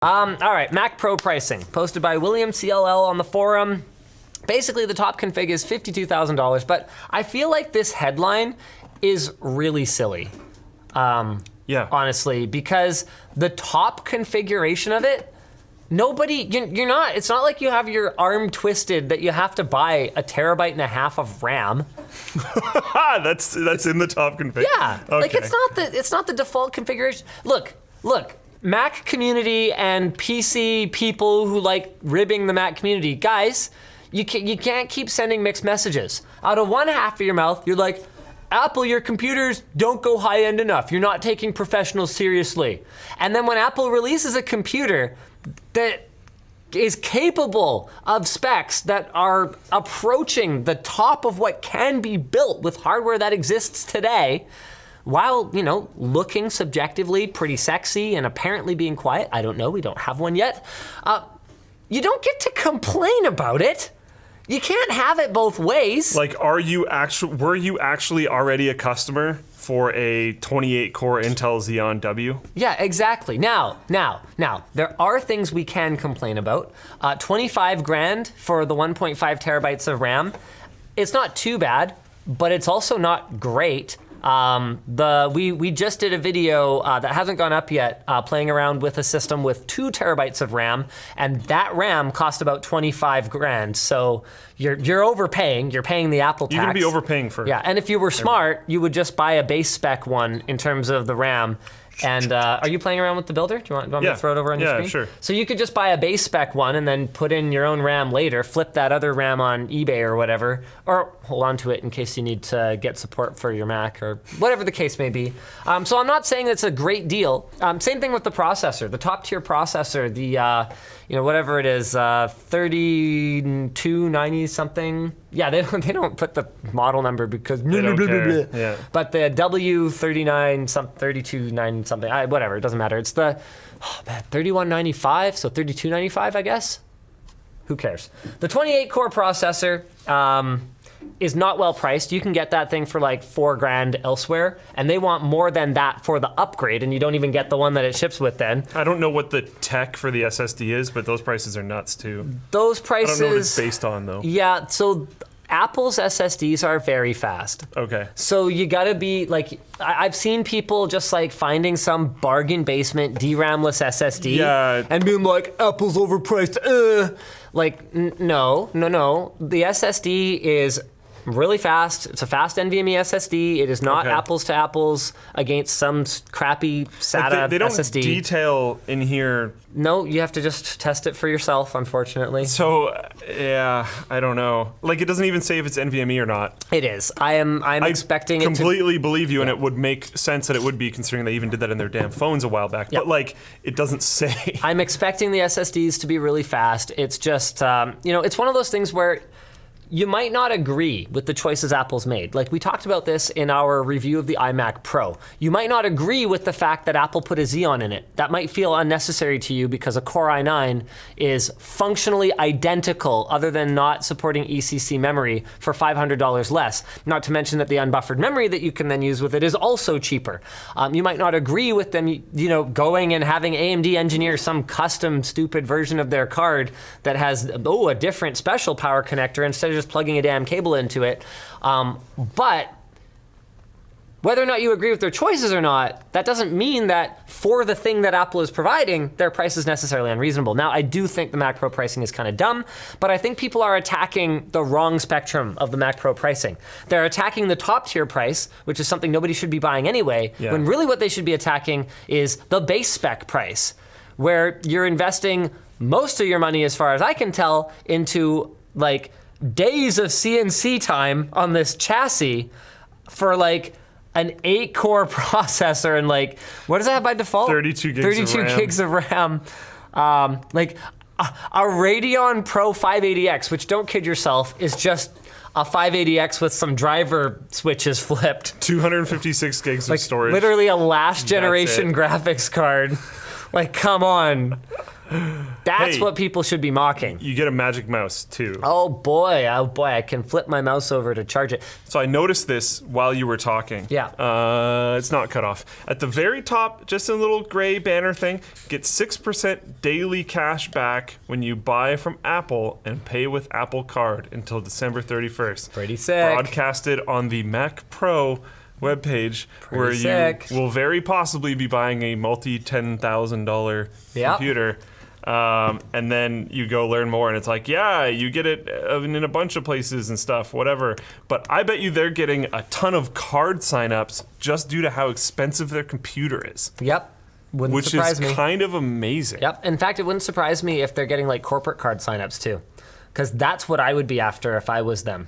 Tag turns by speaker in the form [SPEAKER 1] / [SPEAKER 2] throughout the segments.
[SPEAKER 1] All right, Mac Pro pricing, posted by William CLL on the forum. Basically, the top config is $52,000, but I feel like this headline is really silly. Honestly, because the top configuration of it, you're not, it's not like you have your arm twisted that you have to buy 1.5 terabytes of RAM.
[SPEAKER 2] That's in the top config.
[SPEAKER 1] Yeah,
[SPEAKER 2] okay.
[SPEAKER 1] Like it's not the default configuration. Look, Mac community and PC people who like ribbing the Mac community, guys, you can't keep sending mixed messages. Out of one half of your mouth, you're like, Apple, your computers don't go high-end enough. You're not taking professionals seriously. And then when Apple releases a computer that is capable of specs that are approaching the top of what can be built with hardware that exists today, while, looking subjectively pretty sexy and apparently being quiet, I don't know, we don't have one yet, you don't get to complain about it. You can't have it both ways.
[SPEAKER 2] Like, were you actually already a customer for a 28-core Intel Xeon W?
[SPEAKER 1] Yeah, exactly. Now, there are things we can complain about. 25 grand for the 1.5 terabytes of RAM. It's not too bad, but it's also not great. We just did a video that hasn't gone up yet, playing around with a system with 2 terabytes of RAM, and that RAM cost about 25 grand. So you're overpaying. You're paying the Apple tax.
[SPEAKER 2] You're gonna be overpaying for.
[SPEAKER 1] Yeah, and if you were smart, you would just buy a base spec one in terms of the RAM. And are you playing around with the builder? Do you want me to throw it over on your screen?
[SPEAKER 2] Yeah, sure.
[SPEAKER 1] So you could just buy a base spec one and then put in your own RAM later, flip that other RAM on eBay or whatever, or hold on to it in case you need to get support for your Mac or whatever the case may be. So I'm not saying it's a great deal. Same thing with the processor, the top tier processor, the whatever it is, 3290 something. Yeah, they don't put the model number because
[SPEAKER 2] they don't care. Yeah.
[SPEAKER 1] But the W39 3290 something, whatever, it doesn't matter. It's the 3195, so 3295, I guess. Who cares? The 28 core processor is not well priced. You can get that thing for like $4 grand elsewhere, and they want more than that for the upgrade, and you don't even get the one that it ships with then.
[SPEAKER 2] I don't know what the tech for the SSD is, but those prices are nuts too.
[SPEAKER 1] Those prices.
[SPEAKER 2] I don't know what it's based on though.
[SPEAKER 1] Yeah, so Apple's SSDs are very fast.
[SPEAKER 2] Okay.
[SPEAKER 1] So you gotta be like, I've seen people just like finding some bargain basement DRAM-less SSD and being like, Apple's overpriced. No. The SSD is really fast. It's a fast NVMe SSD. It is not apples to apples against some crappy SATA
[SPEAKER 2] they don't
[SPEAKER 1] SSD.
[SPEAKER 2] Detail in here.
[SPEAKER 1] No, you have to just test it for yourself, unfortunately.
[SPEAKER 2] So, yeah, I don't know. Like, it doesn't even say if it's NVMe or not.
[SPEAKER 1] It is. I'm expecting it to...
[SPEAKER 2] I completely believe you, and it would make sense that it would be, considering they even did that in their damn phones a while back. But, like, it doesn't say.
[SPEAKER 1] I'm expecting the SSDs to be really fast. It's just, it's one of those things where you might not agree with the choices Apple's made. Like, we talked about this in our review of the iMac Pro. You might not agree with the fact that Apple put a Xeon in it. That might feel unnecessary to you because a Core i9 is functionally identical, other than not supporting ECC memory, for $500 less. Not to mention that the unbuffered memory that you can then use with it is also cheaper. You might not agree with them, going and having AMD engineer some custom stupid version of their card that has, a different special power connector instead of just plugging a damn cable into it. But whether or not you agree with their choices or not, that doesn't mean that for the thing that Apple is providing, their price is necessarily unreasonable. Now, I do think the Mac Pro pricing is kind of dumb, but I think people are attacking the wrong spectrum of the Mac Pro pricing. They're attacking the top tier price, which is something nobody should be buying anyway, when really what they should be attacking is the base spec price, where you're investing most of your money, as far as I can tell, into like days of CNC time on this chassis for like an 8-core processor and like, what does that have by default?
[SPEAKER 2] 32 gigs
[SPEAKER 1] of RAM. Like a Radeon Pro 580X, which, don't kid yourself, is just a 580X with some driver switches flipped.
[SPEAKER 2] 256 gigs of storage.
[SPEAKER 1] Literally a last generation graphics card. Like, come on. That's
[SPEAKER 2] Hey.
[SPEAKER 1] what people should be mocking.
[SPEAKER 2] You get a magic mouse too.
[SPEAKER 1] Oh boy, I can flip my mouse over to charge it.
[SPEAKER 2] So I noticed this while you were talking.
[SPEAKER 1] Yeah.
[SPEAKER 2] It's not cut off. At the very top, just a little gray banner thing, get 6% daily cash back when you buy from Apple and pay with Apple Card until December 31st.
[SPEAKER 1] Pretty sick.
[SPEAKER 2] Broadcasted on the Mac Pro webpage where
[SPEAKER 1] sick.
[SPEAKER 2] you will very possibly be buying a multi-$10,000
[SPEAKER 1] Yep.
[SPEAKER 2] computer. And then you go learn more, and it's like, yeah, you get it in a bunch of places and stuff, whatever. But I bet you they're getting a ton of card signups just due to how expensive their computer is,
[SPEAKER 1] Yep. Wouldn't
[SPEAKER 2] which
[SPEAKER 1] surprise
[SPEAKER 2] is
[SPEAKER 1] me.
[SPEAKER 2] kind of amazing.
[SPEAKER 1] Yep. In fact, it wouldn't surprise me if they're getting like corporate card signups too, because that's what I would be after if I was them,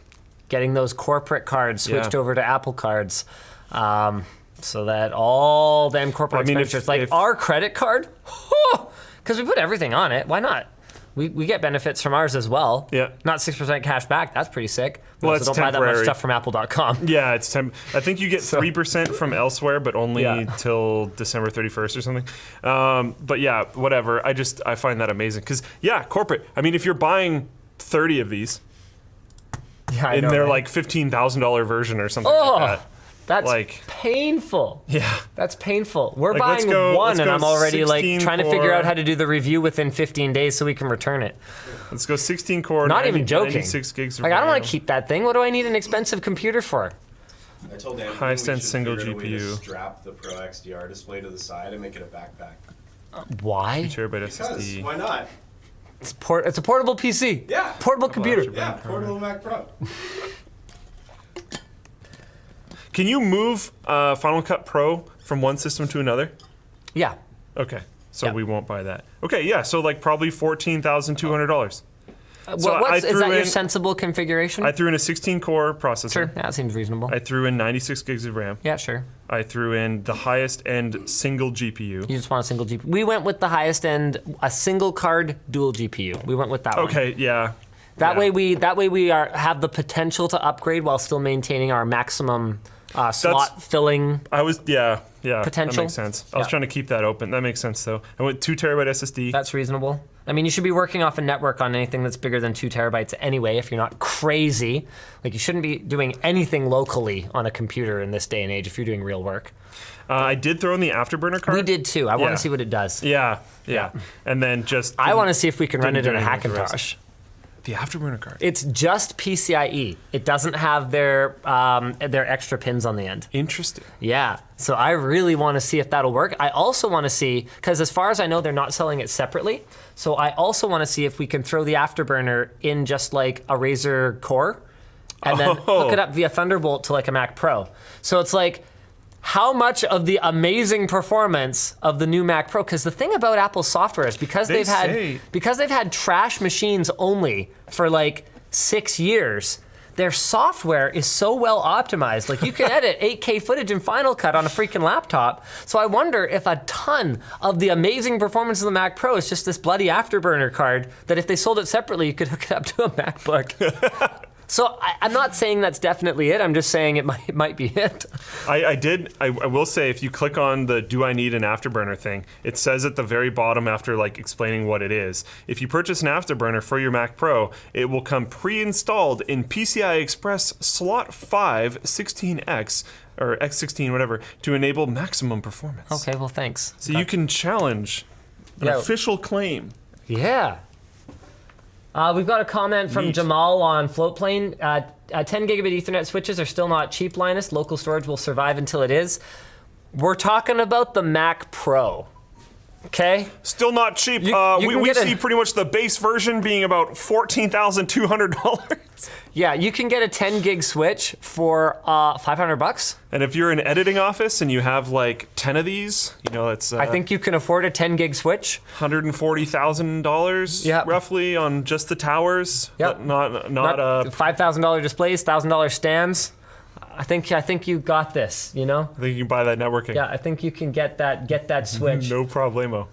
[SPEAKER 1] getting those corporate cards switched
[SPEAKER 2] Yeah.
[SPEAKER 1] over to Apple cards, so that all them corporate
[SPEAKER 2] I mean, if-
[SPEAKER 1] expenditures, like
[SPEAKER 2] if-
[SPEAKER 1] our credit card, because we put everything on it. Why not? We get benefits from ours as well.
[SPEAKER 2] Yeah.
[SPEAKER 1] Not 6% cash back. That's pretty sick. We
[SPEAKER 2] Well,
[SPEAKER 1] also
[SPEAKER 2] it's
[SPEAKER 1] don't buy that much
[SPEAKER 2] temporary.
[SPEAKER 1] stuff from Apple.com.
[SPEAKER 2] Yeah, it's I think you get 3% from elsewhere, but only
[SPEAKER 1] Yeah.
[SPEAKER 2] till December 31st or something. But yeah, whatever. I find that amazing because corporate. I mean, if you're buying 30 of these
[SPEAKER 1] Yeah, I
[SPEAKER 2] in
[SPEAKER 1] know,
[SPEAKER 2] their
[SPEAKER 1] right?
[SPEAKER 2] like $15,000 version or something
[SPEAKER 1] Oh,
[SPEAKER 2] like that.
[SPEAKER 1] that's
[SPEAKER 2] like-
[SPEAKER 1] painful.
[SPEAKER 2] Yeah.
[SPEAKER 1] That's painful. We're
[SPEAKER 2] Like, let's
[SPEAKER 1] buying
[SPEAKER 2] go-
[SPEAKER 1] one,
[SPEAKER 2] let's
[SPEAKER 1] and
[SPEAKER 2] go
[SPEAKER 1] I'm already like
[SPEAKER 2] 16
[SPEAKER 1] trying to figure
[SPEAKER 2] core.
[SPEAKER 1] out how to do the review within 15 days so we can return it.
[SPEAKER 2] Let's go 16 core.
[SPEAKER 1] Not even joking.
[SPEAKER 2] 96 gigs of
[SPEAKER 1] Like I don't want
[SPEAKER 2] RAM.
[SPEAKER 1] to keep that thing. What do I need an expensive computer for?
[SPEAKER 3] I told Anthony
[SPEAKER 2] Highest
[SPEAKER 3] we
[SPEAKER 2] end
[SPEAKER 3] should
[SPEAKER 2] single
[SPEAKER 3] figure out a way to
[SPEAKER 2] GPU.
[SPEAKER 3] strap the Pro XDR display to the side and make it a backpack.
[SPEAKER 1] Why?
[SPEAKER 2] Terabyte
[SPEAKER 3] Because
[SPEAKER 2] SSD.
[SPEAKER 3] why not?
[SPEAKER 1] It's a portable PC.
[SPEAKER 3] Yeah.
[SPEAKER 1] Portable computer.
[SPEAKER 3] Yeah, portable Mac Pro.
[SPEAKER 2] Can you move Final Cut Pro from one system to another?
[SPEAKER 1] Yeah.
[SPEAKER 2] Okay, so
[SPEAKER 1] Yeah.
[SPEAKER 2] we won't buy that. Okay, yeah, so like probably $14,200. So
[SPEAKER 1] Is that your
[SPEAKER 2] in-
[SPEAKER 1] sensible configuration?
[SPEAKER 2] I threw in a 16 core processor.
[SPEAKER 1] Sure. Yeah, that seems reasonable.
[SPEAKER 2] I threw in 96 gigs of RAM.
[SPEAKER 1] Yeah, sure.
[SPEAKER 2] I threw in the highest end single GPU.
[SPEAKER 1] You just want a single GPU. We went with the highest end, a single card dual GPU. We went with that one.
[SPEAKER 2] Okay, yeah.
[SPEAKER 1] That
[SPEAKER 2] yeah.
[SPEAKER 1] way we have the potential to upgrade while still maintaining our maximum slot filling.
[SPEAKER 2] Yeah,
[SPEAKER 1] Potential?
[SPEAKER 2] That makes sense. I was
[SPEAKER 1] Yeah.
[SPEAKER 2] trying to keep that open. That makes sense though. I went 2 terabyte SSD.
[SPEAKER 1] That's reasonable. I mean, you should be working off a network on anything that's bigger than 2 terabytes anyway, if you're not crazy. Like, you shouldn't be doing anything locally on a computer in this day and age if you're doing real work.
[SPEAKER 2] I did throw in the Afterburner card.
[SPEAKER 1] We did too. I want
[SPEAKER 2] Yeah.
[SPEAKER 1] to see what it does.
[SPEAKER 2] Yeah. And then just
[SPEAKER 1] I want to see if we can run it
[SPEAKER 2] didn't
[SPEAKER 1] in a
[SPEAKER 2] do anything with the
[SPEAKER 1] Hackintosh.
[SPEAKER 2] the Afterburner card.
[SPEAKER 1] It's just PCIe. It doesn't have their extra pins on the end.
[SPEAKER 2] Interesting.
[SPEAKER 1] Yeah, so I really want to see if that'll work. I also want to see, because as far as I know, they're not selling it separately. So I also want to see if we can throw the Afterburner in just like a Razer Core and then hook it up via Thunderbolt to like a Mac Pro. So it's like, how much of the amazing performance of the new Mac Pro? Because the thing about Apple software is because
[SPEAKER 2] They
[SPEAKER 1] they've had trash machines only for like 6 years, their software is so well optimized. Like, you can edit 8K footage in Final Cut on a freaking laptop. So I wonder if a ton of the amazing performance of the Mac Pro is just this bloody Afterburner card that if they sold it separately, you could hook it up to a MacBook. So I'm not saying that's definitely it. I'm just saying it might be it.
[SPEAKER 2] I will say, if you click on the "Do I need an Afterburner" thing, it says at the very bottom after like explaining what it is. If you purchase an Afterburner for your Mac Pro, it will come pre-installed in PCI Express slot 5 16X or X16 whatever to enable maximum performance.
[SPEAKER 1] Okay, well, thanks.
[SPEAKER 2] So you can challenge an
[SPEAKER 1] Yeah.
[SPEAKER 2] official claim.
[SPEAKER 1] Yeah. We've got a comment from
[SPEAKER 2] Neat.
[SPEAKER 1] Jamal on Floatplane. 10 gigabit Ethernet switches are still not cheap, Linus. Local storage will survive until it is. We're talking about the Mac Pro. Okay?
[SPEAKER 2] Still not cheap.
[SPEAKER 1] You can
[SPEAKER 2] We
[SPEAKER 1] get a-
[SPEAKER 2] see pretty much the base version being about $14,200.
[SPEAKER 1] Yeah, you can get a 10 gig switch for $500.
[SPEAKER 2] And if you're in an editing office and you have like 10 of these, you know, it's
[SPEAKER 1] I think you can afford a 10 gig switch.
[SPEAKER 2] $140,000
[SPEAKER 1] Yep.
[SPEAKER 2] roughly on just the towers.
[SPEAKER 1] Yep.
[SPEAKER 2] Not
[SPEAKER 1] $5,000 displays, $1,000 stands. I think you got this, you know?
[SPEAKER 2] I think you can buy that networking.
[SPEAKER 1] Yeah, I think you can get that switch.
[SPEAKER 2] No problemo.